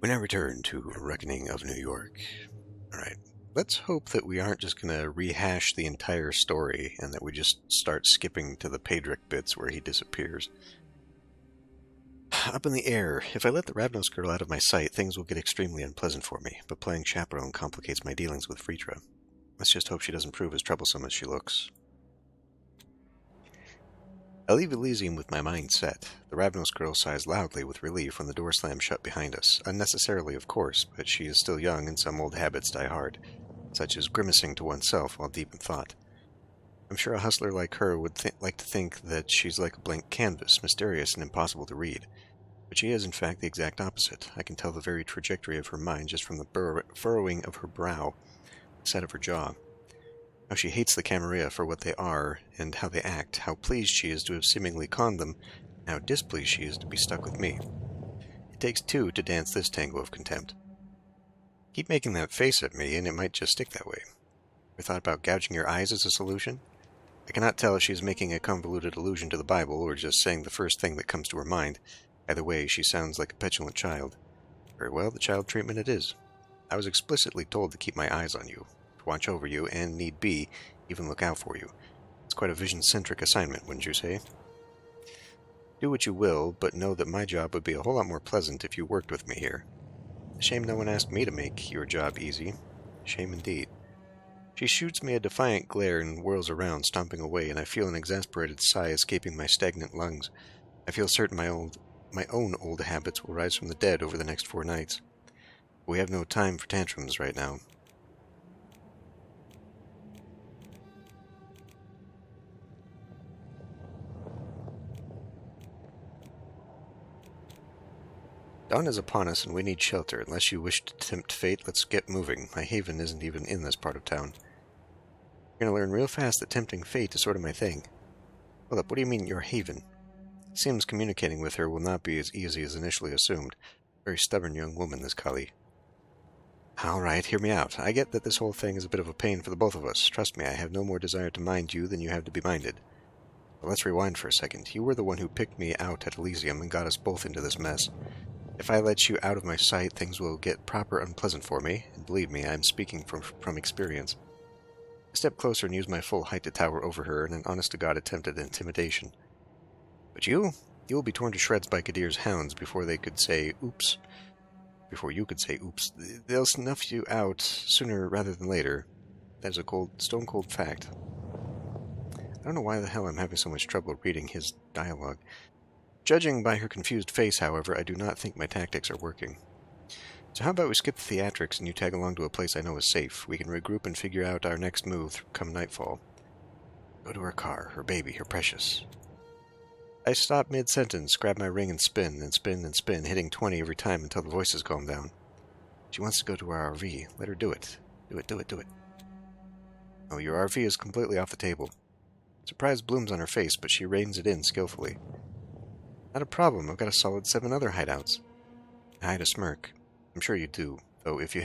When I return to A Reckoning of New York. Alright, let's hope that we aren't just going to rehash the entire story and that we just start skipping to the Pedrick bits where he disappears. Up in the air. If I let the Ravnos girl out of my sight, things will get extremely unpleasant for me, but playing chaperone complicates my dealings with Fritra. Let's just hope she doesn't prove as troublesome as she looks. I leave Elysium with my mind set. The Ravnos girl sighs loudly with relief when the door slams shut behind us. Unnecessarily, of course, but she is still young and some old habits die hard, such as grimacing to oneself while deep in thought. I'm sure a hustler like her would like to think that she's like a blank canvas, mysterious and impossible to read. But she is, in fact, the exact opposite. I can tell the very trajectory of her mind just from the furrowing of her brow, the set of her jaw. How she hates the Camarilla for what they are and how they act, how pleased she is to have seemingly conned them, and how displeased she is to be stuck with me. It takes two to dance this tango of contempt. Keep making that face at me, and it might just stick that way. Ever thought about gouging your eyes as a solution? I cannot tell if she is making a convoluted allusion to the Bible or just saying the first thing that comes to her mind. Either way, she sounds like a petulant child. Very well, the child treatment it is. I was explicitly told to keep my eyes on you, to watch over you, and, need be, even look out for you. It's quite a vision-centric assignment, wouldn't you say? Do what you will, but know that my job would be a whole lot more pleasant if you worked with me here. Shame no one asked me to make your job easy. Shame indeed. She shoots me a defiant glare and whirls around, stomping away, and I feel an exasperated sigh escaping my stagnant lungs. I feel certain my own old habits will rise from the dead over the next 4 nights. We have no time for tantrums right now. Dawn is upon us and we need shelter. Unless you wish to tempt fate, let's get moving. My haven isn't even in this part of town. You're gonna learn real fast that tempting fate is sort of my thing. Hold up, what do you mean, your haven? It seems communicating with her will not be as easy as initially assumed. Very stubborn young woman, this Kali. Alright, hear me out. I get that this whole thing is a bit of a pain for the both of us. Trust me, I have no more desire to mind you than you have to be minded. But let's rewind for a second. You were the one who picked me out at Elysium and got us both into this mess. If I let you out of my sight, things will get proper unpleasant for me, and believe me, I am speaking from experience. I stepped closer and used my full height to tower over her in an honest-to-God attempt at intimidation. But you will be torn to shreds by Kadir's hounds before they could say, oops. Before you could say, oops. They'll snuff you out sooner rather than later. That is a stone-cold fact. I don't know why the hell I'm having so much trouble reading his dialogue. Judging by her confused face, however, I do not think my tactics are working. So how about we skip the theatrics and you tag along to a place I know is safe? We can regroup and figure out our next move come nightfall. Go to her car, her baby, her precious. I stop mid-sentence, grab my ring and spin, hitting 20 every time until the voices calm down. She wants to go to our RV. Let her do it. Do it. Oh, your RV is completely off the table. Surprise blooms on her face, but she reins it in skillfully. Not a problem, I've got a solid 7 other hideouts. I hide a smirk. I'm sure you do, though if they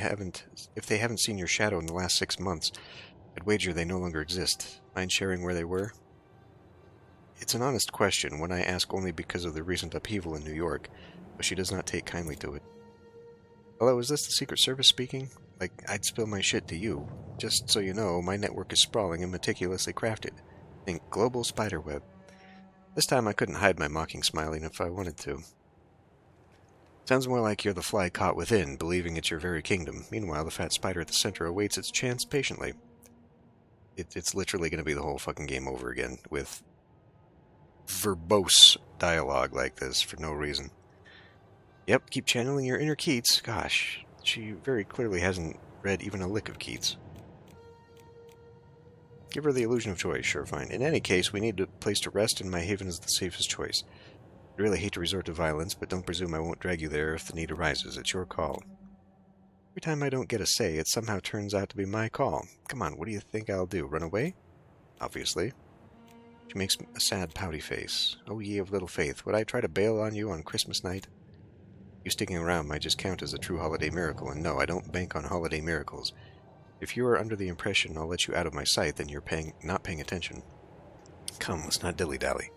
haven't seen your shadow in the last 6 months, I'd wager they no longer exist. Mind sharing where they were? It's an honest question, one I ask only because of the recent upheaval in New York, but she does not take kindly to it. Hello, is this the Secret Service speaking? Like, I'd spill my shit to you. Just so you know, my network is sprawling and meticulously crafted. Think global spiderweb. This time I couldn't hide my mocking smiling if I wanted to. Sounds more like you're the fly caught within, believing it's your very kingdom. Meanwhile, the fat spider at the center awaits its chance patiently. It's literally going to be the whole fucking game over again, with verbose dialogue like this for no reason. Yep, keep channeling your inner Keats. Gosh, she very clearly hasn't read even a lick of Keats. Give her the illusion of choice, sure, fine. In any case, we need a place to rest, and my haven is the safest choice. I really hate to resort to violence, but don't presume I won't drag you there if the need arises. It's your call. Every time I don't get a say, it somehow turns out to be my call. Come on, what do you think I'll do? Run away? Obviously. She makes a sad, pouty face. Oh, ye of little faith, would I try to bail on you on Christmas night? You sticking around might just count as a true holiday miracle, and no, I don't bank on holiday miracles. If you are under the impression I'll let you out of my sight, then you're not paying attention. Come, let's not dilly-dally.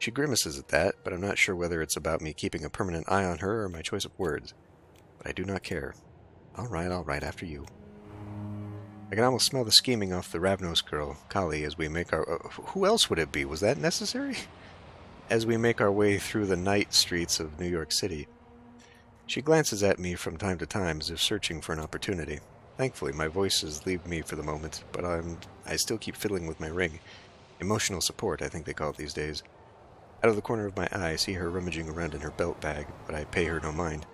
She grimaces at that, but I'm not sure whether it's about me keeping a permanent eye on her or my choice of words. but I do not care. All right, after you. I can almost smell the scheming off the Ravnos girl, Kali, as we make our... who else would it be? Was that necessary? As we make our way through the night streets of New York City. She glances at me from time to time as if searching for an opportunity. Thankfully, my voices leave me for the moment, but I still keep fiddling with my ring. Emotional support, I think they call it these days. Out of the corner of my eye, I see her rummaging around in her belt bag, but I pay her no mind.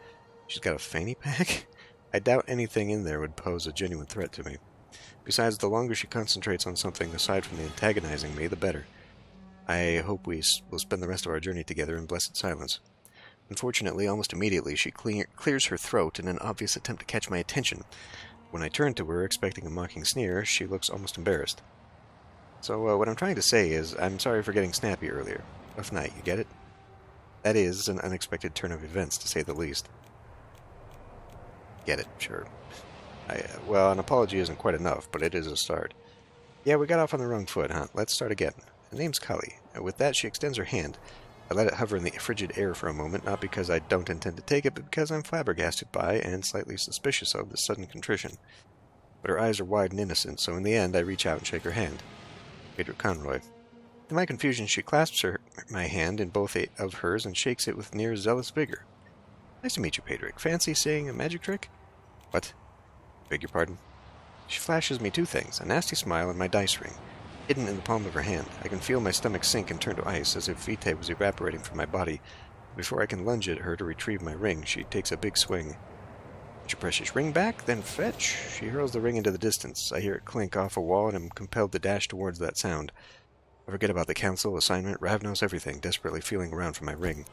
She's got a fanny pack? I doubt anything in there would pose a genuine threat to me. Besides, the longer she concentrates on something aside from antagonizing me, the better. I hope we will spend the rest of our journey together in blessed silence. Unfortunately, almost immediately, she clears her throat in an obvious attempt to catch my attention. When I turn to her, expecting a mocking sneer, she looks almost embarrassed. So, what I'm trying to say is, I'm sorry for getting snappy earlier. Rough night, you get it? That is an unexpected turn of events, to say the least. Get it, sure. Well, an apology isn't quite enough, but it is a start. Yeah, we got off on the wrong foot, huh? Let's start again. The name's Kali. With that, she extends her hand. I let it hover in the frigid air for a moment, not because I don't intend to take it, but because I'm flabbergasted by, and slightly suspicious of, this sudden contrition. But her eyes are wide and innocent, so in the end I reach out and shake her hand. Pedro Conroy. To my confusion, she clasps my hand in both of hers and shakes it with near zealous vigor. Nice to meet you, Pedro. Fancy seeing a magic trick? What? Beg your pardon? She flashes me two things, a nasty smile and my dice ring, hidden in the palm of her hand. I can feel my stomach sink and turn to ice, as if vitae was evaporating from my body. Before I can lunge at her to retrieve my ring, she takes a big swing. Get your precious ring back, then fetch. She hurls the ring into the distance. I hear it clink off a wall and am compelled to dash towards that sound. I forget about the council, assignment, Ravnos, everything, desperately feeling around for my ring.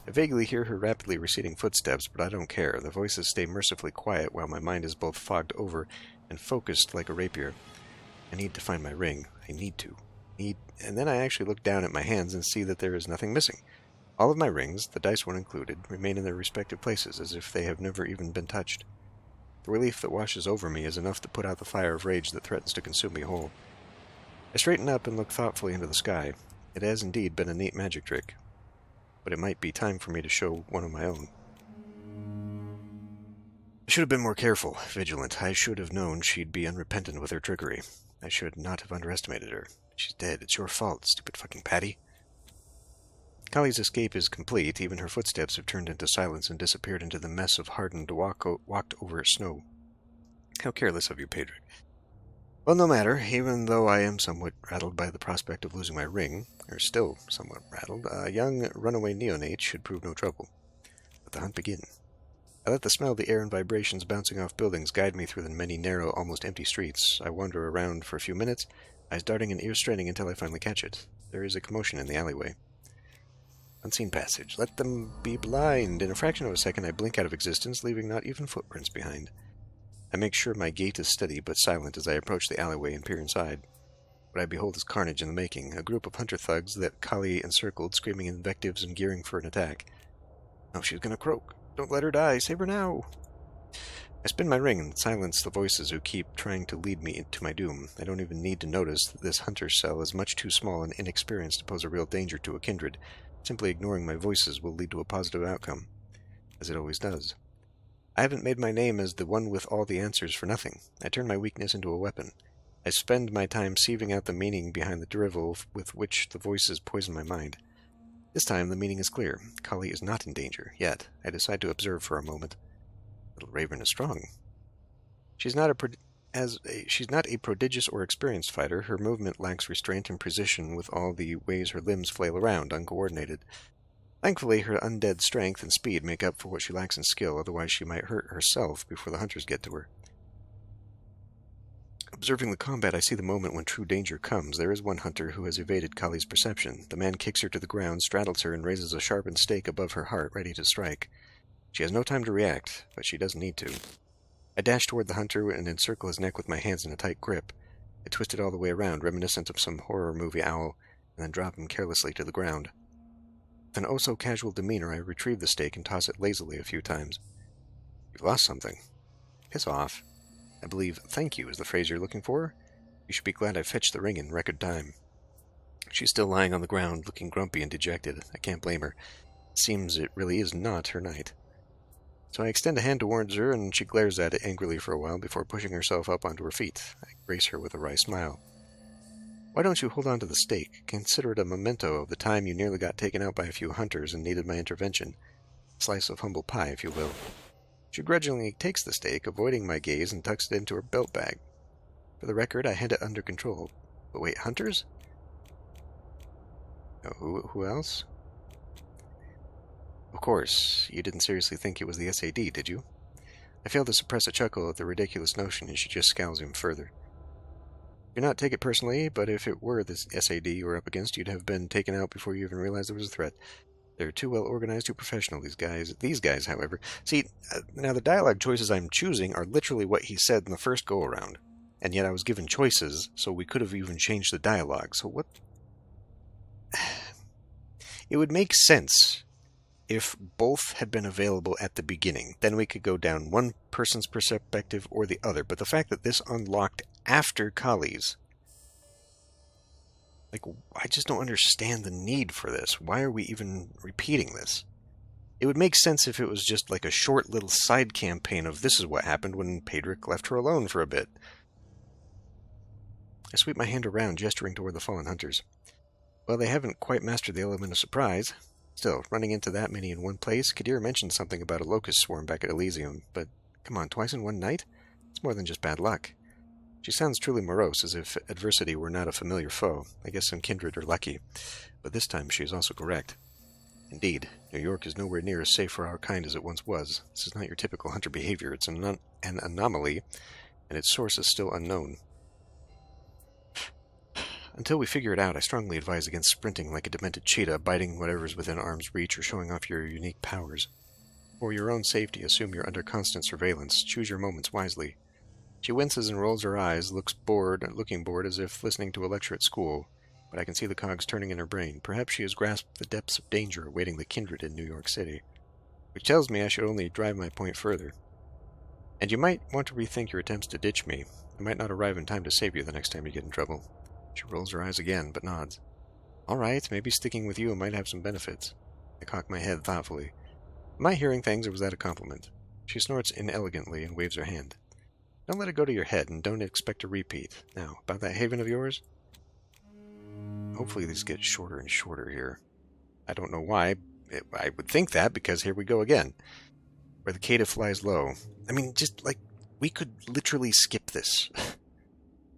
I vaguely hear her rapidly receding footsteps, but I don't care. The voices stay mercifully quiet while my mind is both fogged over and focused like a rapier. I need to find my ring. I need to. And then I actually look down at my hands and see that there is nothing missing. All of my rings, the dice one included, remain in their respective places as if they have never even been touched. The relief that washes over me is enough to put out the fire of rage that threatens to consume me whole. I straighten up and look thoughtfully into the sky. It has indeed been a neat magic trick, but it might be time for me to show one of my own. I should have been more careful, vigilant. I should have known she'd be unrepentant with her trickery. I should not have underestimated her. She's dead. It's your fault, stupid fucking Patty. Kali's escape is complete. Even her footsteps have turned into silence and disappeared into the mess of hardened, walked over snow. How careless of you, Pedro. Well, no matter. Even though I am somewhat rattled by the prospect of losing my ring, or still somewhat rattled, a young runaway neonate should prove no trouble. Let the hunt begin. I let the smell of the air and vibrations bouncing off buildings guide me through the many narrow, almost empty streets. I wander around for a few minutes, eyes darting and ears straining until I finally catch it. There is a commotion in the alleyway. Unseen passage. Let them be blind. In a fraction of a second I blink out of existence, leaving not even footprints behind. I make sure my gait is steady but silent as I approach the alleyway and peer inside. What I behold is carnage in the making, a group of hunter thugs that Kali encircled, screaming invectives and gearing for an attack. Oh, she's gonna croak. Don't let her die. Save her now. I spin my ring and silence the voices who keep trying to lead me to my doom. I don't even need to notice that this hunter cell is much too small and inexperienced to pose a real danger to a kindred. Simply ignoring my voices will lead to a positive outcome, as it always does. I haven't made my name as the one with all the answers for nothing. I turn my weakness into a weapon. I spend my time sieving out the meaning behind the drivel with which the voices poison my mind. This time the meaning is clear. Kali is not in danger, yet. I decide to observe for a moment. Little Raven is strong. She's not a prodigious or experienced fighter. Her movement lacks restraint and precision with all the ways her limbs flail around, uncoordinated. Thankfully, her undead strength and speed make up for what she lacks in skill, otherwise she might hurt herself before the hunters get to her. Observing the combat, I see the moment when true danger comes. There is one hunter who has evaded Kali's perception. The man kicks her to the ground, straddles her, and raises a sharpened stake above her heart, ready to strike. She has no time to react, but she doesn't need to. I dash toward the hunter and encircle his neck with my hands in a tight grip. I twist it all the way around, reminiscent of some horror movie owl, and then drop him carelessly to the ground. With an oh-so-casual demeanor, I retrieve the stake and toss it lazily a few times. You've lost something. Piss off. I believe thank you is the phrase you're looking for. You should be glad I fetched the ring in record time. She's still lying on the ground, looking grumpy and dejected. I can't blame her. It seems it really is not her night. So I extend a hand towards her, and she glares at it angrily for a while before pushing herself up onto her feet. I grace her with a wry smile. Why don't you hold on to the stake? Consider it a memento of the time you nearly got taken out by a few hunters and needed my intervention. A slice of humble pie, if you will. She grudgingly takes the stake, avoiding my gaze, and tucks it into her belt bag. For the record, I had it under control. But wait, hunters? Oh, who else? Of course, you didn't seriously think it was the SAD, did you? I failed to suppress a chuckle at the ridiculous notion, and she just scowls him further. Do not take it personally, but if it were the SAD you were up against, you'd have been taken out before you even realized there was a threat. They're too well organized, too professional, these guys. These guys, however... See, now the dialogue choices I'm choosing are literally what he said in the first go-around. And yet I was given choices, so we could have even changed the dialogue. So what... It would make sense if both had been available at the beginning. Then we could go down one person's perspective or the other. But the fact that this unlocked after Kali's... Like, I just don't understand the need for this. Why are we even repeating this? It would make sense if it was just like a short little side campaign of this is what happened when Pedrick left her alone for a bit. I sweep my hand around, gesturing toward the fallen hunters. Well, they haven't quite mastered the element of surprise. Still, running into that many in one place, Kadir mentioned something about a locust swarm back at Elysium, but come on, twice in one night? It's more than just bad luck. She sounds truly morose, as if adversity were not a familiar foe. I guess some kindred are lucky. But this time she is also correct. Indeed, New York is nowhere near as safe for our kind as it once was. This is not your typical hunter behavior. It's an anomaly, and its source is still unknown. Until we figure it out, I strongly advise against sprinting like a demented cheetah, biting whatever's within arm's reach, or showing off your unique powers. For your own safety, assume you're under constant surveillance. Choose your moments wisely. She winces and rolls her eyes, looking bored as if listening to a lecture at school, but I can see the cogs turning in her brain. Perhaps she has grasped the depths of danger awaiting the kindred in New York City, which tells me I should only drive my point further. And you might want to rethink your attempts to ditch me. I might not arrive in time to save you the next time you get in trouble. She rolls her eyes again, but nods. All right, maybe sticking with you might have some benefits. I cock my head thoughtfully. Am I hearing things, or was that a compliment? She snorts inelegantly and waves her hand. Don't let it go to your head, and don't expect a repeat. Now, about that haven of yours? Hopefully these get shorter and shorter here. I don't know why. I would think that, because here we go again. Where the caitiff flies low. I mean, just, like, we could literally skip this.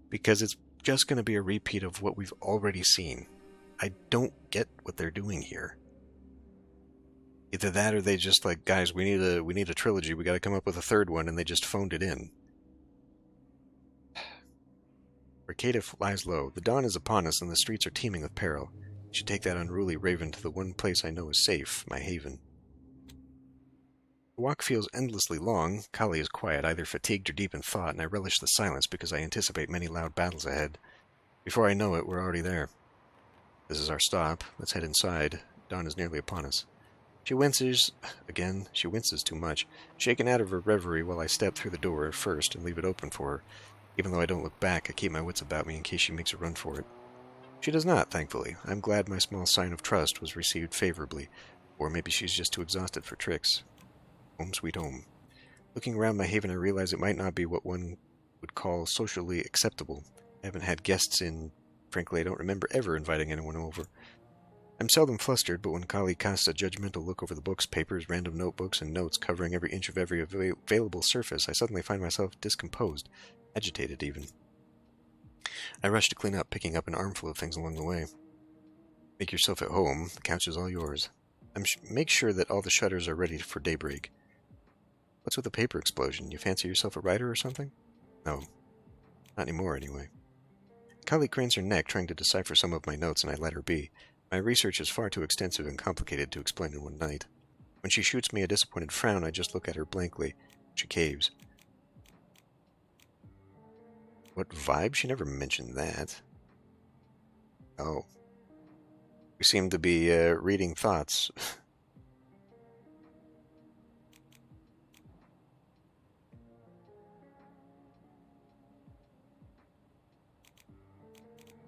Because it's just going to be a repeat of what we've already seen. I don't get what they're doing here. Either that, or they just like, guys, we need a trilogy. We got to come up with a third one, and they just phoned it in. Where caitiff lies low. The dawn is upon us, and the streets are teeming with peril. I should take that unruly raven to the one place I know is safe, my haven. The walk feels endlessly long. Kali is quiet, either fatigued or deep in thought, and I relish the silence because I anticipate many loud battles ahead. Before I know it, we're already there. This is our stop. Let's head inside. Dawn is nearly upon us. She winces. Again, she winces too much. Shaken out of her reverie while I step through the door first and leave it open for her. Even though I don't look back, I keep my wits about me in case she makes a run for it. She does not, thankfully. I'm glad my small sign of trust was received favorably. Or maybe she's just too exhausted for tricks. Home sweet home. Looking around my haven, I realize it might not be what one would call socially acceptable. I haven't had guests in. Frankly, I don't remember ever inviting anyone over. I'm seldom flustered, but when Kali casts a judgmental look over the books, papers, random notebooks, and notes covering every inch of every available surface, I suddenly find myself discomposed, agitated even. I rush to clean up, picking up an armful of things along the way. Make yourself at home. The couch is all yours. Make sure that all the shutters are ready for daybreak. What's with the paper explosion? You fancy yourself a writer or something? No. Not anymore, anyway. Kali cranes her neck, trying to decipher some of my notes, and I let her be. My research is far too extensive and complicated to explain in one night. When she shoots me a disappointed frown, I just look at her blankly. She caves. What vibe? She never mentioned that. Oh. We seem to be reading thoughts.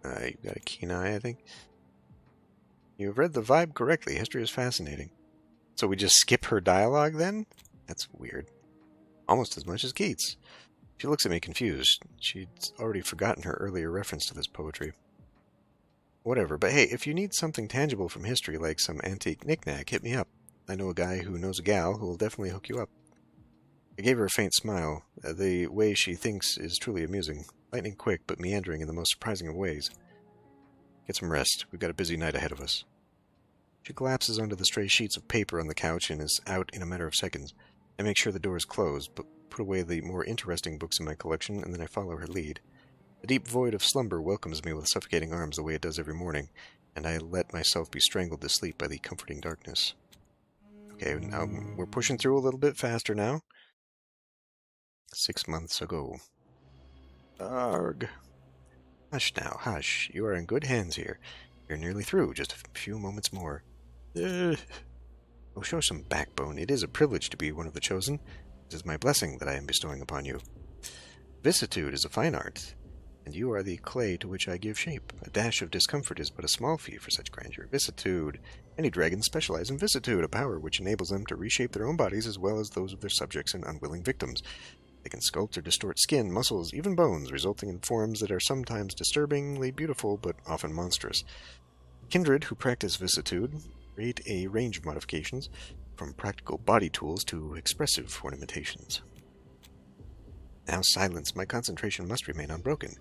You've got a keen eye, I think. You've read the vibe correctly. History is fascinating. So we just skip her dialogue, then? That's weird. Almost as much as Keats. She looks at me confused. She'd already forgotten her earlier reference to this poetry. Whatever, but hey, if you need something tangible from history, like some antique knick-knack, hit me up. I know a guy who knows a gal who will definitely hook you up. I gave her a faint smile. The way she thinks is truly amusing. Lightning quick, but meandering in the most surprising of ways. Get some rest. We've got a busy night ahead of us. She collapses onto the stray sheets of paper on the couch and is out in a matter of seconds. I make sure the door is closed, but put away the more interesting books in my collection, and then I follow her lead. The deep void of slumber welcomes me with suffocating arms the way it does every morning, and I let myself be strangled to sleep by the comforting darkness. Okay, now we're pushing through a little bit faster now. 6 months ago. Arg. Hush now, hush. You are in good hands here. You're nearly through. Just a few moments more. Oh, show some backbone. It is a privilege to be one of the chosen. This is my blessing that I am bestowing upon you. Vicissitude is a fine art, and you are the clay to which I give shape. A dash of discomfort is but a small fee for such grandeur. Vicissitude. Many dragons specialize in vicissitude, a power which enables them to reshape their own bodies as well as those of their subjects and unwilling victims. They can sculpt or distort skin, muscles, even bones, resulting in forms that are sometimes disturbingly beautiful, but often monstrous. Kindred who practice vicissitude create a range of modifications, from practical body tools to expressive ornamentations. Now silence. My concentration must remain unbroken.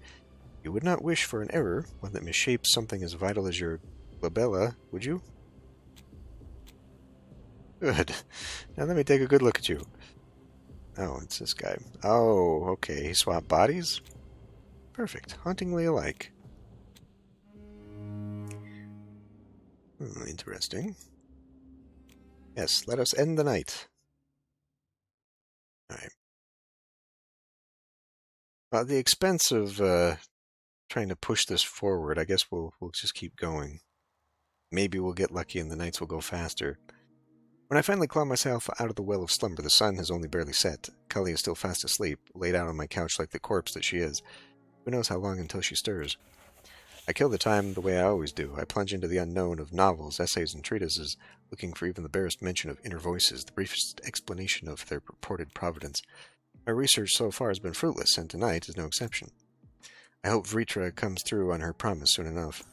You would not wish for an error, one that misshapes something as vital as your glabella, would you? Good. Now let me take a good look at you. Oh, it's this guy. Oh, okay. He swapped bodies? Perfect. Hauntingly alike. Interesting. Yes, let us end the night. Alright. At the expense of trying to push this forward, I guess we'll just keep going. Maybe we'll get lucky and the nights will go faster. When I finally claw myself out of the well of slumber, the sun has only barely set. Cully is still fast asleep, laid out on my couch like the corpse that she is. Who knows how long until she stirs? I kill the time the way I always do. I plunge into the unknown of novels, essays, and treatises, looking for even the barest mention of inner voices, the briefest explanation of their purported providence. My research so far has been fruitless, and tonight is no exception. I hope Vritra comes through on her promise soon enough.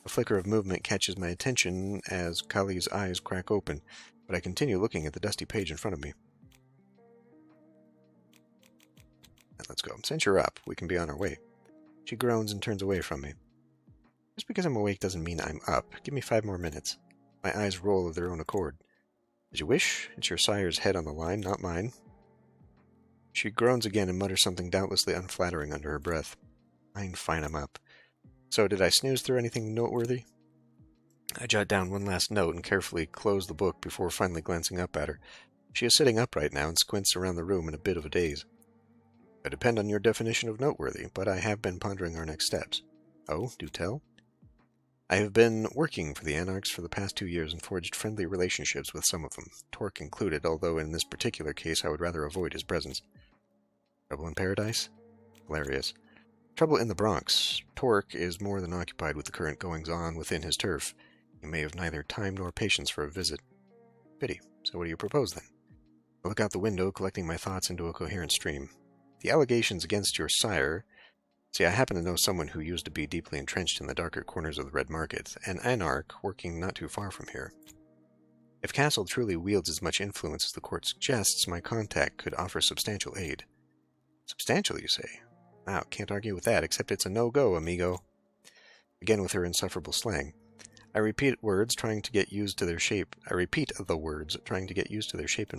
A flicker of movement catches my attention as Kali's eyes crack open, but I continue looking at the dusty page in front of me. Let's go. Since you're up, we can be on our way. She groans and turns away from me. Just because I'm awake doesn't mean I'm up. Give me 5 more minutes. My eyes roll of their own accord. As you wish. It's your sire's head on the line, not mine. She groans again and mutters something doubtlessly unflattering under her breath. Fine, I'm up. So, did I snooze through anything noteworthy? I jot down one last note and carefully close the book before finally glancing up at her. She is sitting upright now and squints around the room in a bit of a daze. I depend on your definition of noteworthy, but I have been pondering our next steps. Oh, do tell. I have been working for the Anarchs for the past 2 years and forged friendly relationships with some of them, Torque included, although in this particular case I would rather avoid his presence. Trouble in paradise? Hilarious. Trouble in the Bronx. Torque is more than occupied with the current goings-on within his turf. He may have neither time nor patience for a visit. Pity. So what do you propose, then? I look out the window, collecting my thoughts into a coherent stream. The allegations against your sire... See, I happen to know someone who used to be deeply entrenched in the darker corners of the Red Market, an anarch working not too far from here. If Castle truly wields as much influence as the court suggests, my contact could offer substantial aid. Substantial, you say? Wow, can't argue with that, except it's a no-go, amigo. Again with her insufferable slang. I repeat the words, trying to get used to their shape in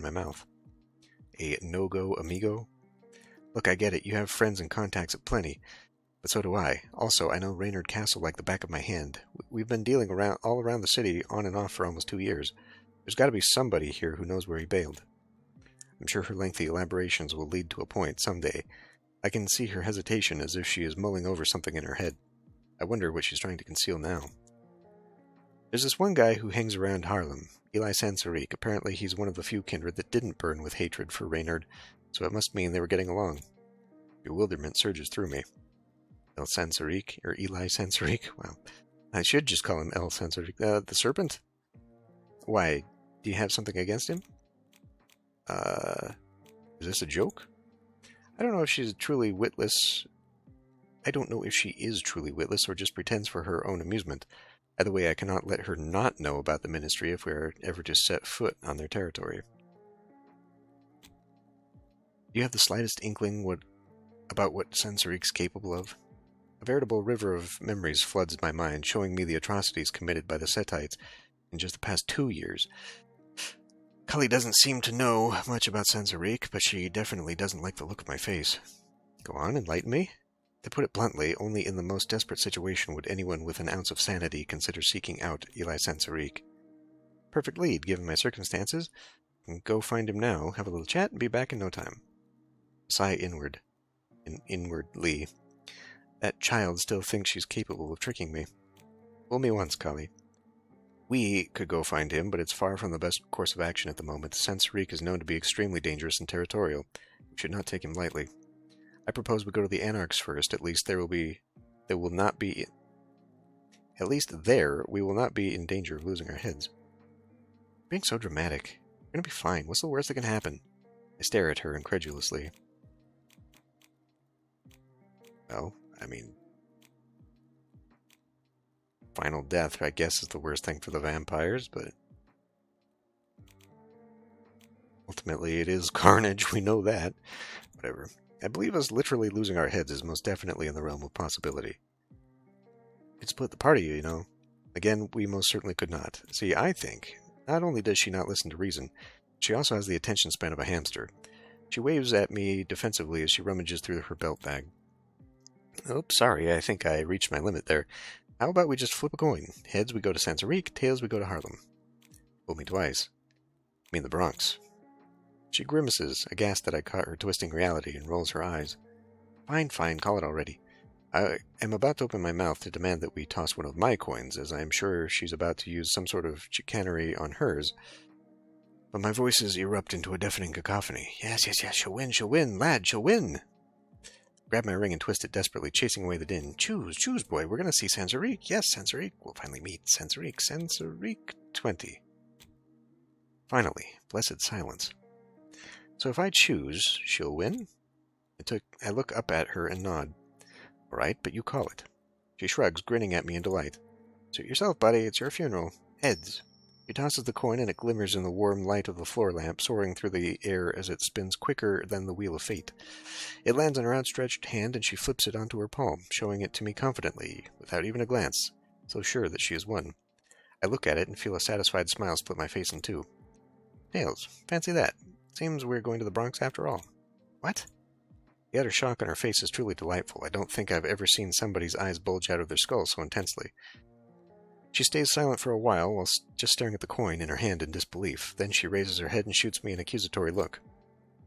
my mouth. A no-go, amigo? Look, I get it, you have friends and contacts aplenty, but so do I. Also, I know Reynard Castle like the back of my hand. We've been dealing all around the city, on and off for almost 2 years. There's got to be somebody here who knows where he bailed. I'm sure her lengthy elaborations will lead to a point someday. I can see her hesitation as if she is mulling over something in her head. I wonder what she's trying to conceal now. There's this one guy who hangs around Harlem, Eli Sansarique. Apparently he's one of the few kindred that didn't burn with hatred for Reynard, so it must mean they were getting along. Bewilderment surges through me. El Sansarique, or Eli Sansarique? Well, I should just call him El Sansarique. The serpent? Why, do you have something against him? Is this a joke? I don't know if she's truly witless. I don't know if she is truly witless or just pretends for her own amusement. Either way, I cannot let her not know about the Ministry if we are ever to set foot on their territory. Do you have the slightest inkling about what Sensorik's capable of? A veritable river of memories floods my mind, showing me the atrocities committed by the Setites in just the past 2 years. Cully doesn't seem to know much about Sensorik, but she definitely doesn't like the look of my face. Go on, enlighten me. To put it bluntly, only in the most desperate situation would anyone with an ounce of sanity consider seeking out Eli Sensorik. Perfect lead, given my circumstances. I can go find him now, have a little chat, and be back in no time. Sigh inwardly. That child still thinks she's capable of tricking me. Fool me once, Cully. We could go find him, but it's far from the best course of action at the moment. Sensorik is known to be extremely dangerous and territorial. We should not take him lightly. I propose we go to the Anarchs first. At least we will not be in danger of losing our heads. You're being so dramatic. We're going to be fine. What's the worst that can happen? I stare at her incredulously. Well, I mean, final death, I guess, is the worst thing for the vampires, but ultimately it is carnage, we know that. Whatever. I believe us literally losing our heads is most definitely in the realm of possibility. We'd split the party, you know. Again, we most certainly could not. See, I think, not only does she not listen to reason, she also has the attention span of a hamster. She waves at me defensively as she rummages through her belt bag. Oops, sorry, I think I reached my limit there. How about we just flip a coin? Heads, we go to Sensorik, tails, we go to Harlem. Fool me twice. I mean the Bronx. She grimaces, aghast that I caught her twisting reality, and rolls her eyes. Fine, fine, call it already. I am about to open my mouth to demand that we toss one of my coins, as I am sure she's about to use some sort of chicanery on hers. But my voices erupt into a deafening cacophony. Yes, she'll win, lad, she'll win! Grab my ring and twist it desperately, chasing away the din. Choose, boy, we're going to see Sensorik. Yes, Sensorik. We'll finally meet Sensorik 20. Finally, blessed silence. So if I choose, she'll win? I look up at her and nod. All right, but you call it. She shrugs, grinning at me in delight. Suit yourself, buddy. It's your funeral. Heads. She tosses the coin, and it glimmers in the warm light of the floor lamp, soaring through the air as it spins quicker than the wheel of fate. It lands on her outstretched hand, and she flips it onto her palm, showing it to me confidently, without even a glance, so sure that she has won. I look at it and feel a satisfied smile split my face in two. Tails, fancy that. Seems we're going to the Bronx after all. What? The utter shock on her face is truly delightful. I don't think I've ever seen somebody's eyes bulge out of their skull so intensely. She stays silent for a while just staring at the coin in her hand in disbelief. Then she raises her head and shoots me an accusatory look.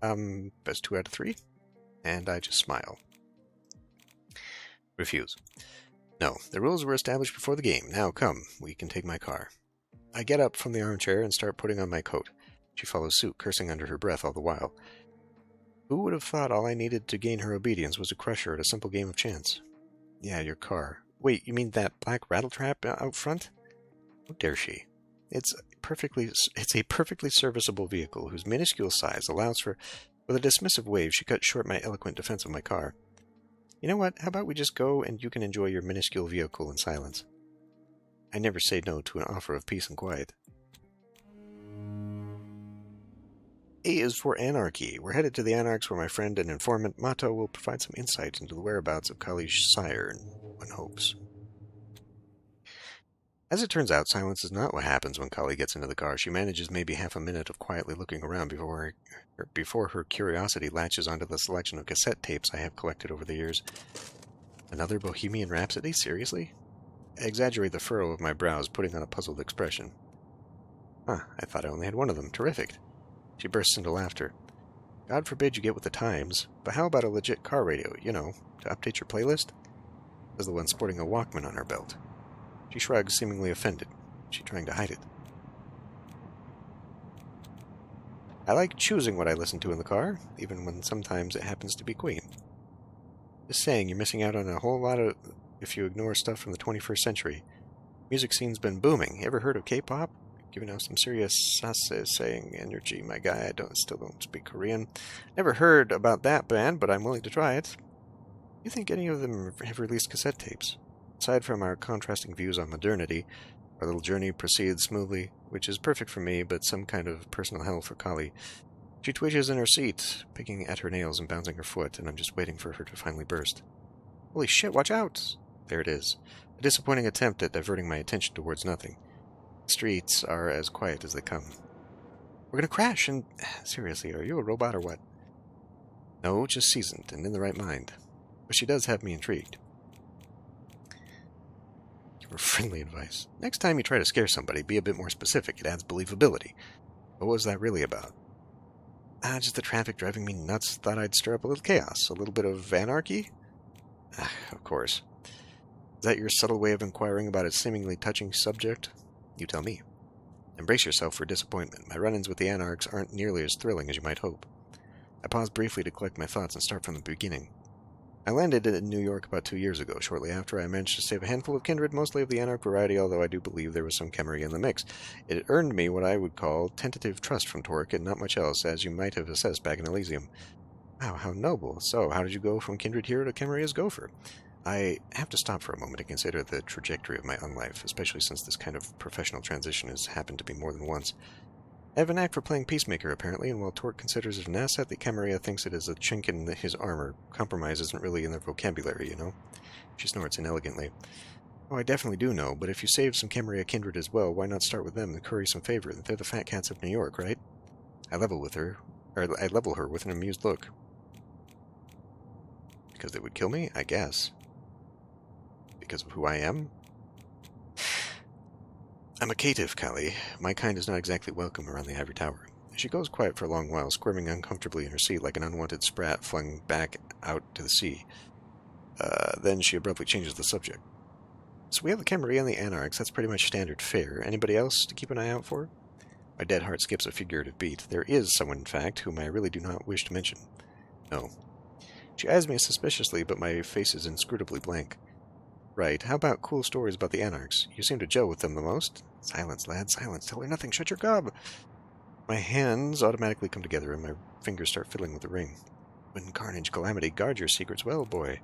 Best 2 out of 3? And I just smile. Refuse. No, the rules were established before the game. Now come, we can take my car. I get up from the armchair and start putting on my coat. She follows suit, cursing under her breath all the while. Who would have thought all I needed to gain her obedience was to crush her at a simple game of chance? Yeah, your car. Wait, you mean that black rattletrap out front? How dare she? It's a perfectly serviceable vehicle whose minuscule size allows for... With a dismissive wave, she cut short my eloquent defense of my car. You know what? How about we just go and you can enjoy your minuscule vehicle in silence? I never say no to an offer of peace and quiet. A is for anarchy. We're headed to the Anarchs where my friend and informant Mato will provide some insight into the whereabouts of Kali's sire, one hopes. As it turns out, silence is not what happens when Kali gets into the car. She manages maybe half a minute of quietly looking around before her curiosity latches onto the selection of cassette tapes I have collected over the years. Another Bohemian Rhapsody? Seriously? I exaggerate the furrow of my brows, putting on a puzzled expression. Huh, I thought I only had one of them. Terrific. She bursts into laughter. God forbid you get with the times, but how about a legit car radio, you know, to update your playlist? Says the one sporting a Walkman on her belt. She shrugs, seemingly offended. She trying to hide it. I like choosing what I listen to in the car, even when sometimes it happens to be Queen. Just saying, you're missing out on a whole lot of if you ignore stuff from the 21st century. Music scene's been booming. Ever heard of K-pop? Giving out some serious saying energy, my guy. Still don't speak Korean. Never heard about that band, but I'm willing to try it. Do you think any of them have released cassette tapes? Aside from our contrasting views on modernity, our little journey proceeds smoothly, which is perfect for me, but some kind of personal hell for Kali. She twitches in her seat, picking at her nails and bouncing her foot, and I'm just waiting for her to finally burst. Holy shit, watch out! There it is. A disappointing attempt at diverting my attention towards nothing. The streets are as quiet as they come. We're gonna crash, and... Seriously, are you a robot or what? No, just seasoned and in the right mind. But she does have me intrigued. Give her friendly advice. Next time you try to scare somebody, be a bit more specific. It adds believability. What was that really about? Just the traffic driving me nuts. Thought I'd stir up a little chaos. A little bit of anarchy? Of course. Is that your subtle way of inquiring about a seemingly touching subject? You tell me. Embrace yourself for disappointment. My run-ins with the Anarchs aren't nearly as thrilling as you might hope. I pause briefly to collect my thoughts and start from the beginning. I landed in New York about 2 years ago. Shortly after, I managed to save a handful of kindred, mostly of the Anarch variety, although I do believe there was some Camarilla in the mix. It earned me what I would call tentative trust from Torque, and not much else, as you might have assessed back in Elysium. Wow, how noble. So, how did you go from kindred hero to Camarilla's gopher? I have to stop for a moment to consider the trajectory of my unlife, especially since this kind of professional transition has happened to me more than once. I have a knack for playing peacemaker, apparently, and while Torque considers it an asset, the Camarilla thinks it is a chink in his armor. Compromise isn't really in their vocabulary, you know? She snorts inelegantly. Oh, I definitely do know, but if you save some Camarilla kindred as well, why not start with them and curry some favor? They're the fat cats of New York, right? I level her with an amused look. Because they would kill me? I guess. Because of who I am? I'm a caitiff, Kali. My kind is not exactly welcome around the Ivory Tower. She goes quiet for a long while, squirming uncomfortably in her seat like an unwanted sprat flung back out to the sea. Then she abruptly changes the subject. So we have the Camarilla and the Anarchs. That's pretty much standard fare. Anybody else to keep an eye out for? My dead heart skips a figurative beat. There is someone, in fact, whom I really do not wish to mention. No. She eyes me suspiciously, but my face is inscrutably blank. Right. How about cool stories about the Anarchs? You seem to gel with them the most. Silence, lad, silence. Tell her nothing. Shut your gob. My hands automatically come together, and my fingers start fiddling with the ring. When carnage, calamity, guard your secrets well, boy.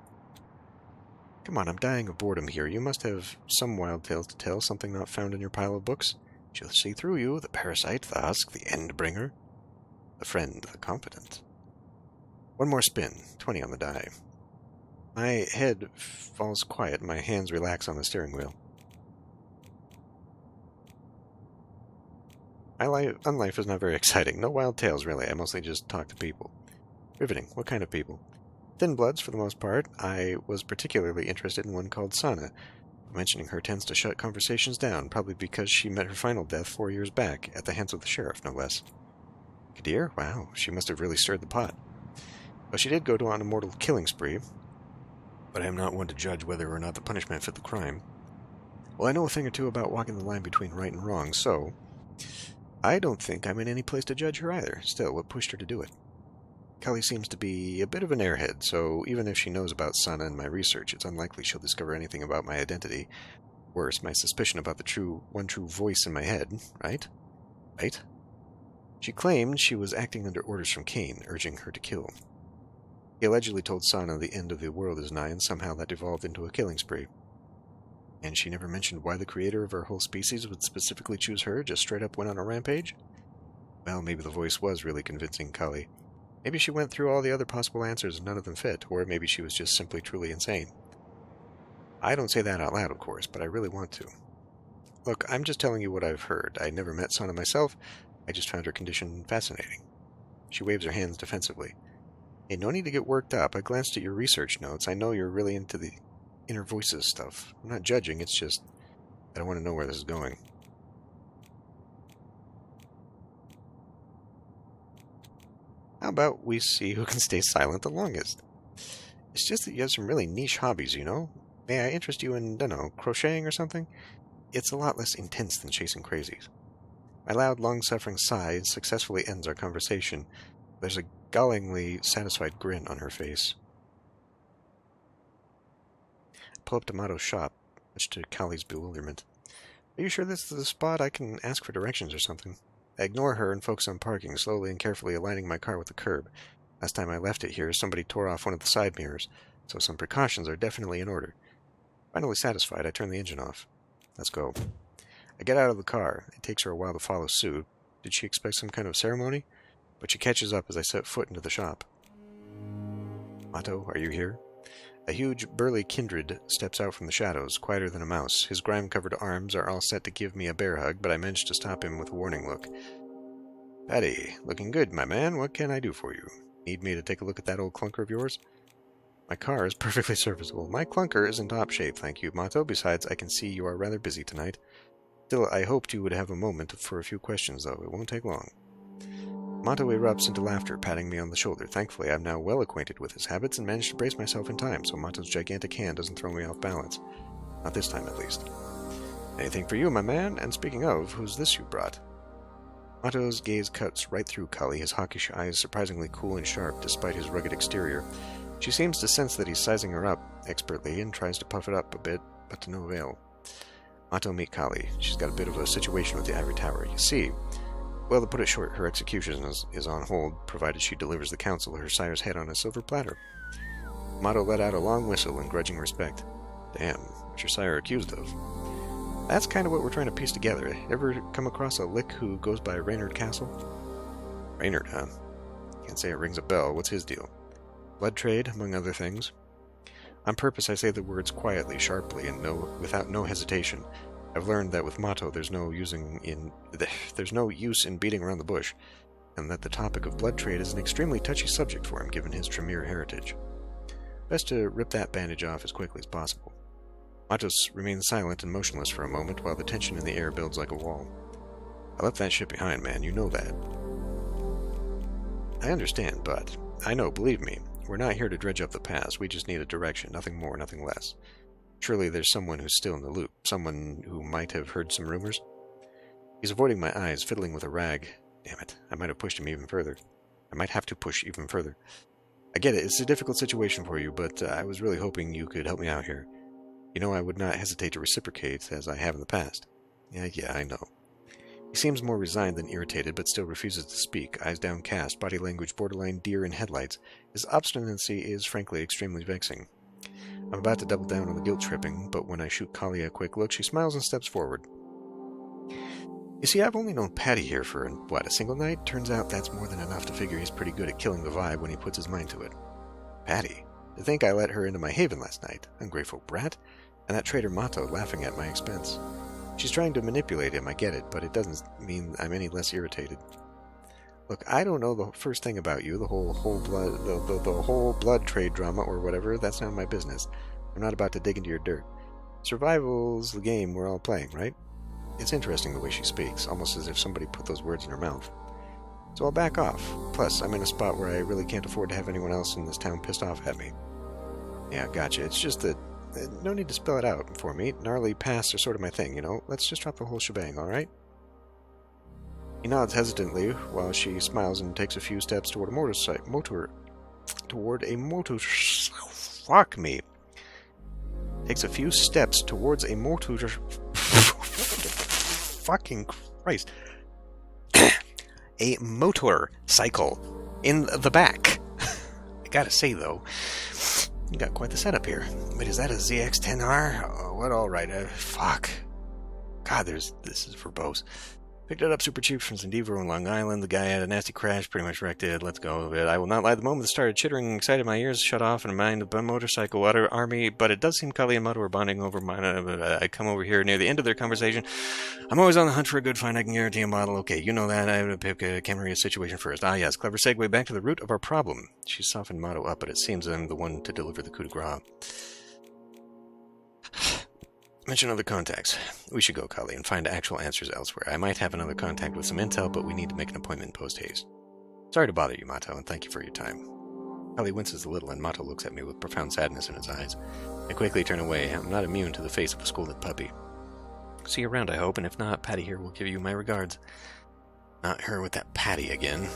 Come on, I'm dying of boredom here. You must have some wild tales to tell, something not found in your pile of books. She'll see through you, the parasite, the husk, the end-bringer. The friend, the confidant. One more spin. 20 on the die. My head falls quiet, and my hands relax on the steering wheel. My unlife is not very exciting. No wild tales, really. I mostly just talk to people. Riveting. What kind of people? Thin bloods, for the most part. I was particularly interested in one called Sana. Mentioning her tends to shut conversations down, probably because she met her final death 4 years back, at the hands of the sheriff, no less. Kadir? Wow, she must have really stirred the pot. Well, she did go on a mortal killing spree, but I am not one to judge whether or not the punishment fit the crime. Well, I know a thing or two about walking the line between right and wrong, so I don't think I'm in any place to judge her either. Still, what pushed her to do it? Kali seems to be a bit of an airhead, so even if she knows about Sana and my research, it's unlikely she'll discover anything about my identity. Worse, my suspicion about the one true voice in my head, right? Right? She claimed she was acting under orders from Cain, urging her to kill. He allegedly told Sana the end of the world is nigh, and somehow that devolved into a killing spree. And she never mentioned why the creator of our whole species would specifically choose her, just straight up went on a rampage? Well, maybe the voice was really convincing Kali. Maybe she went through all the other possible answers and none of them fit, or maybe she was just simply truly insane. I don't say that out loud, of course, but I really want to. Look, I'm just telling you what I've heard. I never met Sana myself. I just found her condition fascinating. She waves her hands defensively. Hey, no need to get worked up. I glanced at your research notes. I know you're really into the inner voices stuff. I'm not judging, it's just I don't want to know where this is going. How about we see who can stay silent the longest? It's just that you have some really niche hobbies, you know? May I interest you in, crocheting or something? It's a lot less intense than chasing crazies. My loud, long-suffering sigh successfully ends our conversation. There's a gallingly satisfied grin on her face. I pull up to Mato's shop, much to Kali's bewilderment. Are you sure this is the spot? I can ask for directions or something. I ignore her and focus on parking, slowly and carefully aligning my car with the curb. Last time I left it here, somebody tore off one of the side mirrors, so some precautions are definitely in order. Finally satisfied, I turn the engine off. Let's go. I get out of the car. It takes her a while to follow suit. Did she expect some kind of ceremony? But she catches up as I set foot into the shop. Mato, are you here? A huge, burly kindred steps out from the shadows, quieter than a mouse. His grime-covered arms are all set to give me a bear hug, but I manage to stop him with a warning look. Patty, looking good, my man. What can I do for you? Need me to take a look at that old clunker of yours? My car is perfectly serviceable. My clunker is in top shape, thank you, Mato. Besides, I can see you are rather busy tonight. Still, I hoped you would have a moment for a few questions, though. It won't take long. Mato erupts into laughter, patting me on the shoulder. Thankfully, I'm now well acquainted with his habits and managed to brace myself in time, so Mato's gigantic hand doesn't throw me off balance. Not this time, at least. Anything for you, my man? And speaking of, who's this you brought? Mato's gaze cuts right through Kali, his hawkish eyes surprisingly cool and sharp despite his rugged exterior. She seems to sense that he's sizing her up expertly and tries to puff it up a bit, but to no avail. Mato, meet Kali. She's got a bit of a situation with the Ivory Tower. You see, well, to put it short, her execution is on hold, provided she delivers the council her sire's head on a silver platter. Mato let out a long whistle in grudging respect. Damn, what's your sire accused of? That's kind of what we're trying to piece together. Ever come across a lick who goes by Reynard Castle? Reynard, huh? Can't say it rings a bell. What's his deal? Blood trade, among other things. On purpose, I say the words quietly, sharply, and without no hesitation. I've learned that with Mato, there's no use in beating around the bush, and that the topic of blood trade is an extremely touchy subject for him, given his Tremere heritage. Best to rip that bandage off as quickly as possible. Matos remains silent and motionless for a moment, while the tension in the air builds like a wall. I left that shit behind, man. You know that. I understand, but I know, believe me. We're not here to dredge up the past. We just need a direction, nothing more, nothing less. Surely there's someone who's still in the loop, someone who might have heard some rumors. He's avoiding my eyes, fiddling with a rag. Damn it, I might have pushed him even further. I might have to push even further. I get it, it's a difficult situation for you, but I was really hoping you could help me out here. You know I would not hesitate to reciprocate, as I have in the past. Yeah, I know. He seems more resigned than irritated, but still refuses to speak, eyes downcast, body language borderline deer in headlights. His obstinacy is, frankly, extremely vexing. I'm about to double down on the guilt-tripping, but when I shoot Kali a quick look, she smiles and steps forward. You see, I've only known Patty here for, a single night? Turns out that's more than enough to figure he's pretty good at killing the vibe when he puts his mind to it. Patty? To think I let her into my haven last night. Ungrateful brat. And that traitor Mato laughing at my expense. She's trying to manipulate him, I get it, but it doesn't mean I'm any less irritated. Look, I don't know the first thing about you, the whole blood trade drama or whatever. That's not my business. I'm not about to dig into your dirt. Survival's the game we're all playing, right? It's interesting the way she speaks, almost as if somebody put those words in her mouth. So I'll back off. Plus, I'm in a spot where I really can't afford to have anyone else in this town pissed off at me. Yeah, gotcha. It's just that no need to spell it out for me. Gnarly pasts are sort of my thing, you know? Let's just drop the whole shebang, alright? He nods hesitantly while she smiles and takes a few steps toward a fuck me. Takes a few steps towards a motor... Fucking Christ. A motorcycle in the back. I gotta say, though, you got quite the setup here. Wait, is that a ZX-10R? Oh, what? All right. Fuck. God, this is verbose. Picked it up super cheap from Zendivo in Long Island. The guy had a nasty crash, pretty much wrecked it. Let's go. I will not lie, the moment it started chittering and excited, my ears shut off and a mind the motorcycle water army, but it does seem Kali and Mato are bonding over mine. I come over here near the end of their conversation. I'm always on the hunt for a good find. I can guarantee a model. Okay, you know that. I have to pick a Camarilla situation first. Ah, yes, clever segue back to the root of our problem. She softened Mato up, but it seems I'm the one to deliver the coup de grace. Mention other contacts. We should go, Kali, and find actual answers elsewhere. I might have another contact with some intel, but we need to make an appointment post-haste. Sorry to bother you, Mato, and thank you for your time. Kali winces a little, and Mato looks at me with profound sadness in his eyes. I quickly turn away. I'm not immune to the face of a scolded puppy. See you around, I hope, and if not, Patty here will give you my regards. Not her with that Patty again.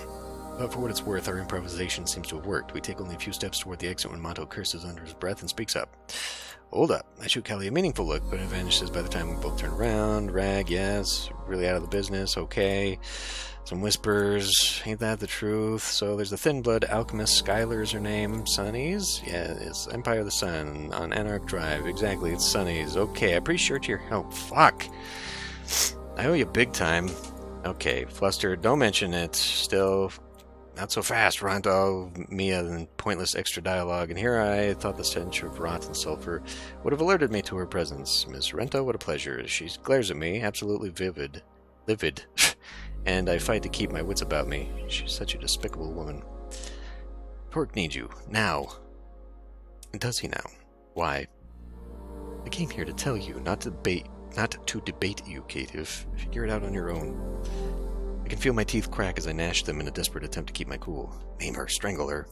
But for what it's worth, our improvisation seems to have worked. We take only a few steps toward the exit when Mato curses under his breath and speaks up. Hold up. I shoot Kelly a meaningful look, but it vanishes by the time we both turn around. Rag, yes. Really out of the business, okay. Some whispers. Ain't that the truth? So there's the Thin Blood Alchemist. Skylar's her name. Sunny's? Yeah, it's Empire of the Sun on Anarch Drive. Exactly, it's Sunny's. Okay, I appreciate your help. Fuck. I owe you big time. Okay, flustered. Don't mention it. Still... Not so fast, Ronto, Mia, and pointless extra dialogue, and here I thought the stench of rot and sulfur would have alerted me to her presence. Miss Rento, what a pleasure. She glares at me, absolutely livid, and I fight to keep my wits about me. She's such a despicable woman. Torque needs you, now. Does he now? Why? I came here to tell you, not to debate you, Caitiff. Figure it out on your own. I can feel my teeth crack as I gnash them in a desperate attempt to keep my cool. Maim her, strangle her.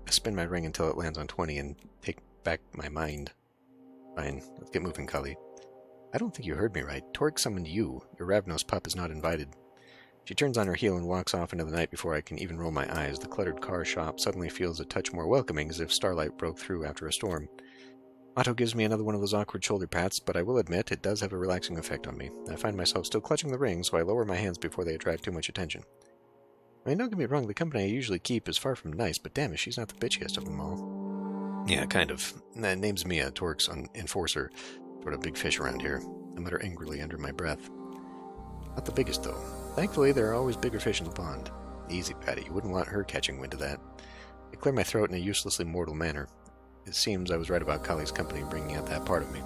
I spin my ring until it lands on 20 and take back my mind. Fine, let's get moving, Kali. I don't think you heard me right. Torque summoned you. Your Ravnos pup is not invited. She turns on her heel and walks off into the night before I can even roll my eyes. The cluttered car shop suddenly feels a touch more welcoming, as if starlight broke through after a storm. Otto gives me another one of those awkward shoulder pats, but I will admit it does have a relaxing effect on me. I find myself still clutching the ring, so I lower my hands before they attract too much attention. I mean, don't get me wrong, the company I usually keep is far from nice, but damn it, she's not the bitchiest of them all. Yeah, kind of. Name's Mia, Torque's enforcer. Sort of big fish around here. I mutter angrily under my breath. Not the biggest, though. Thankfully, there are always bigger fish in the pond. Easy, Patty, you wouldn't want her catching wind of that. I clear my throat in a uselessly mortal manner. It seems I was right about Kali's company bringing out that part of me.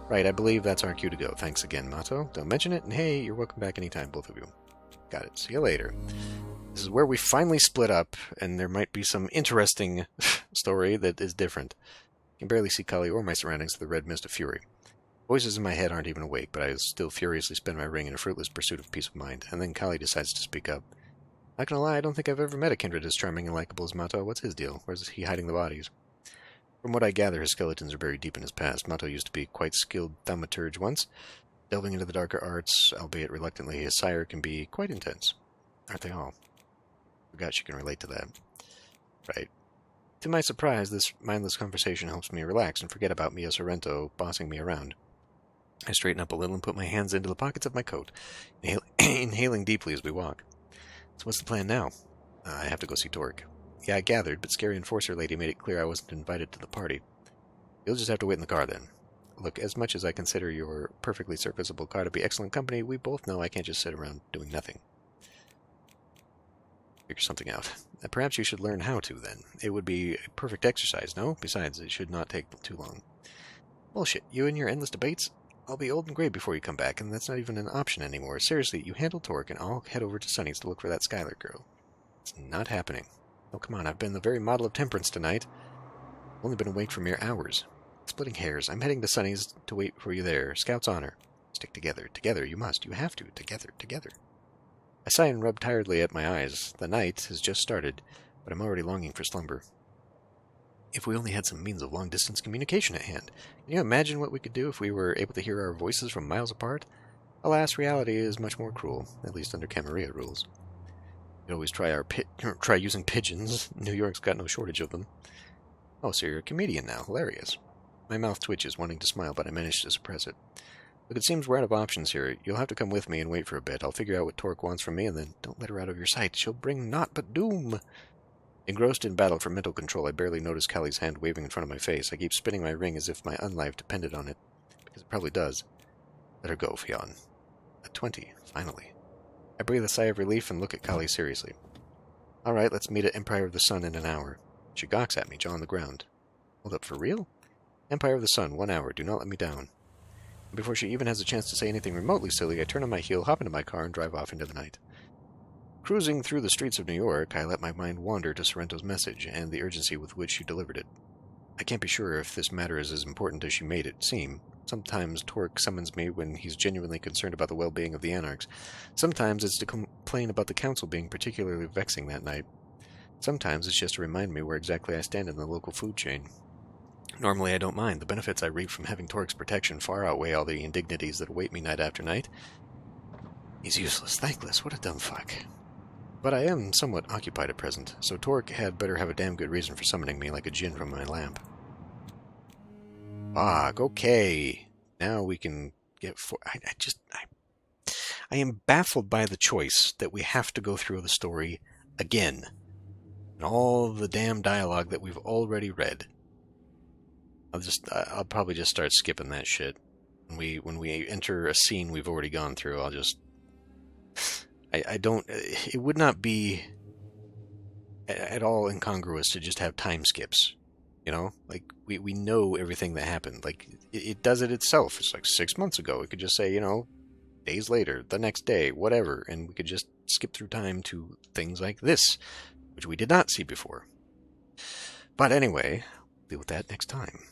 Right, I believe that's our cue to go. Thanks again, Mato. Don't mention it, and hey, you're welcome back anytime, both of you. Got it. See you later. This is where we finally split up, and there might be some interesting story that is different. I can barely see Kali or my surroundings through the red mist of fury. Voices in my head aren't even awake, but I still furiously spin my ring in a fruitless pursuit of peace of mind, and then Kali decides to speak up. Not gonna lie, I don't think I've ever met a kindred as charming and likable as Mato. What's his deal? Where's he hiding the bodies? From what I gather, his skeletons are buried deep in his past. Mato used to be quite skilled thaumaturge once. Delving into the darker arts, albeit reluctantly, his sire can be quite intense. Aren't they all? Forgot she can relate to that. Right. To my surprise, this mindless conversation helps me relax and forget about Mia Sorrento bossing me around. I straighten up a little and put my hands into the pockets of my coat, inhaling deeply as we walk. So what's the plan now? I have to go see Torque. Yeah, I gathered, but scary enforcer lady made it clear I wasn't invited to the party. You'll just have to wait in the car then. Look, as much as I consider your perfectly serviceable car to be excellent company, we both know I can't just sit around doing nothing. Figure something out. Perhaps you should learn how to, then. It would be a perfect exercise, no? Besides, it should not take too long. Bullshit. You and your endless debates? I'll be old and gray before you come back, and that's not even an option anymore. Seriously, you handle Torque, and I'll head over to Sunny's to look for that Skylar girl. It's not happening. Oh, come on, I've been the very model of temperance tonight. I've only been awake for mere hours. Splitting hairs. I'm heading to Sunny's to wait for you there. Scout's honor. Stick together. Together, you must. You have to. Together. Together. I sigh and rub tiredly at my eyes. The night has just started, but I'm already longing for slumber. If we only had some means of long-distance communication at hand. Can you imagine what we could do if we were able to hear our voices from miles apart? Alas, reality is much more cruel, at least under Camarilla rules. We could always try using pigeons. New York's got no shortage of them. Oh, so you're a comedian now. Hilarious. My mouth twitches, wanting to smile, but I manage to suppress it. Look, it seems we're out of options here. You'll have to come with me and wait for a bit. I'll figure out what Torque wants from me, and then don't let her out of your sight. She'll bring naught but doom. Engrossed in battle for mental control, I barely notice Kali's hand waving in front of my face. I keep spinning my ring as if my unlife depended on it, because it probably does. Let her go, Fionn. At 20, finally. I breathe a sigh of relief and look at Kali seriously. All right, let's meet at Empire of the Sun in an hour. She gawks at me, jaw on the ground. Hold up, for real? Empire of the Sun, 1 hour. Do not let me down. And before she even has a chance to say anything remotely silly, I turn on my heel, hop into my car, and drive off into the night. Cruising through the streets of New York, I let my mind wander to Sorrento's message and the urgency with which she delivered it. I can't be sure if this matter is as important as she made it seem. Sometimes Torque summons me when he's genuinely concerned about the well-being of the Anarchs. Sometimes it's to complain about the Council being particularly vexing that night. Sometimes it's just to remind me where exactly I stand in the local food chain. Normally I don't mind. The benefits I reap from having Torque's protection far outweigh all the indignities that await me night after night. He's useless, thankless, what a dumb fuck. But I am somewhat occupied at present, so Torque had better have a damn good reason for summoning me like a djinn from my lamp. Fuck, okay. Now we can get I am baffled by the choice that we have to go through the story again. And all the damn dialogue that we've already read. I'll probably just start skipping that shit. When we enter a scene we've already gone through, I'll just... I don't... It would not be at all incongruous to just have time skips. You know? Like, we know everything that happened. Like, it does it itself. It's like 6 months ago. It could just say, days later, the next day, whatever. And we could just skip through time to things like this, which we did not see before. But anyway, deal with that next time.